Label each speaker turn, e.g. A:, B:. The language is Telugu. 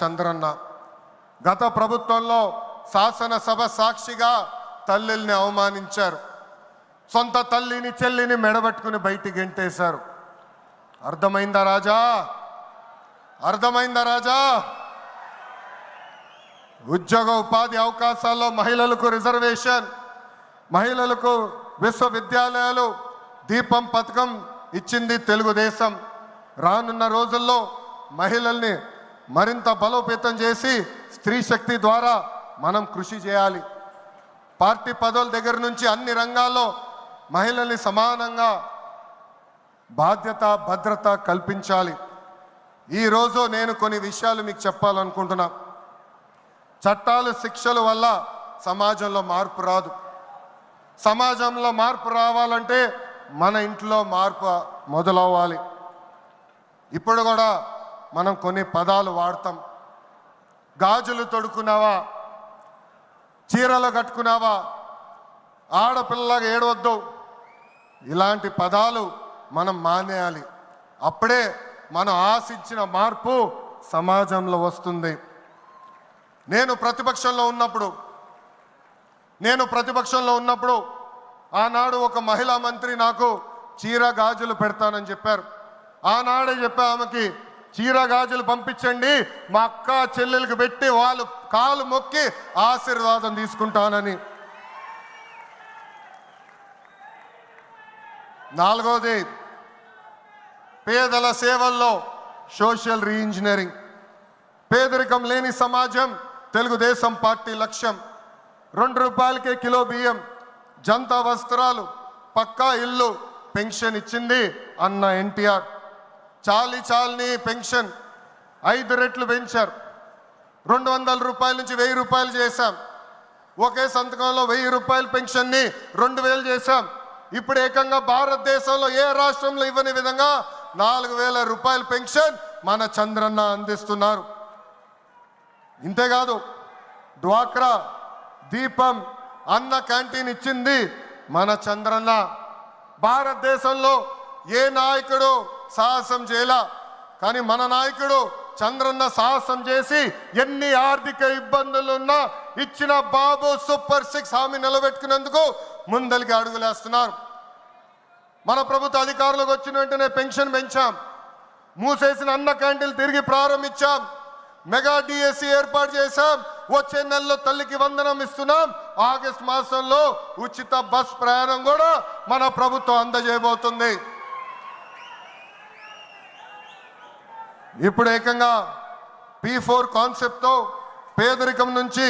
A: చంద్రన్న గత ప్రభుత్వంలో శాసనసభ సాక్షిగా తల్లిల్ని అవమానించారు. సొంత తల్లిని చెల్లిని మెడబట్టుకుని బయటికి గెంటేశారు. అర్థమైందా రాజా? అర్థమైందా రాజా? ఉద్యోగ ఉపాధి అవకాశాల్లో మహిళలకు రిజర్వేషన్, మహిళలకు విశ్వవిద్యాలయాలు, దీపం పథకం ఇచ్చింది తెలుగుదేశం. రానున్న రోజుల్లో మహిళల్ని మరింత బలోపేతం చేసి స్త్రీ శక్తి ద్వారా మనం కృషి చేయాలి. పార్టీ పదవుల దగ్గర నుంచి అన్ని రంగాల్లో మహిళల్ని సమానంగా బాధ్యత భద్రత కల్పించాలి. ఈరోజు నేను కొన్ని విషయాలు మీకు చెప్పాలనుకుంటున్నా. చట్టాలు శిక్షల వల్ల సమాజంలో మార్పు రాదు. సమాజంలో మార్పు రావాలంటే మన ఇంట్లో మార్పు మొదలవ్వాలి. ఇప్పుడు కూడా మనం కొన్ని పదాలు వాడతాం. గాజులు తొడుకున్నావా, చీరలు కట్టుకున్నావా, ఆడపిల్లగా ఏడవద్దు, ఇలాంటి పదాలు మనం మానేయాలి. అప్పుడే మనం ఆశించిన మార్పు సమాజంలో వస్తుంది. నేను ప్రతిపక్షంలో ఉన్నప్పుడు ఆనాడు ఒక మహిళా మంత్రి నాకు చీర గాజులు పెడతానని చెప్పారు. ఆనాడే చెప్పా ఆమెకి, చీర గాజులు పంపించండి, మా అక్క చెల్లెలకు పెట్టి వాళ్ళు కాలు మొక్కి ఆశీర్వాదం తీసుకుంటానని. నాలుగోది, పేదల సేవల్లో సోషల్ రీఇంజనీరింగ్. పేదరికం లేని సమాజం తెలుగుదేశం పార్టీ లక్ష్యం. 2 రూపాయలకే కిలో బియ్యం, జంతా వస్త్రాలు, పక్కా ఇల్లు, పెన్షన్ ఇచ్చింది అన్న ఎన్టీఆర్. చాలని పెన్షన్ 5 రెట్లు పెంచారు. 200 రూపాయల నుంచి 1000 రూపాయలు చేశాం. ఒకే సంతకంలో 1000 రూపాయల పెన్షన్ని 2000 చేశాం. ఇప్పుడు ఏకంగా భారతదేశంలో ఏ రాష్ట్రంలో ఇవ్వని విధంగా 4000 రూపాయల పెన్షన్ మన చంద్రన్న అందిస్తున్నారు. ఇంతేకాదు, డ్వాక్రా, దీపం, అన్న క్యాంటీన్ ఇచ్చింది మన చంద్రన్న. భారతదేశంలో ఏ నాయకుడు సాహసం చేయలా, కానీ మన నాయకుడు చంద్రన్న సాహసం చేసి ఎన్ని ఆర్థిక ఇబ్బందులున్నా ఇచ్చిన బాబు సూపర్ 6 హామీ నిలబెట్టుకునేందుకు ముందలికి అడుగులేస్తున్నారు. మన ప్రభుత్వ అధికారులకు వచ్చిన వెంటనే పెన్షన్ పెంచాం. మూసేసిన అన్న క్యాంటీన్లు తిరిగి ప్రారంభించాం. మెగా డిఎస్సి ఏర్పాటు చేశాం. వచ్చే నెలలో తల్లికి వందనం ఇస్తున్నాం. ఆగస్టు మాసంలో ఉచిత బస్ ప్రయాణం కూడా మన ప్రభుత్వం అందజేయబోతుంది. ఇప్పుడు ఏకంగా P4 కాన్సెప్ట్తో పేదరికం నుంచి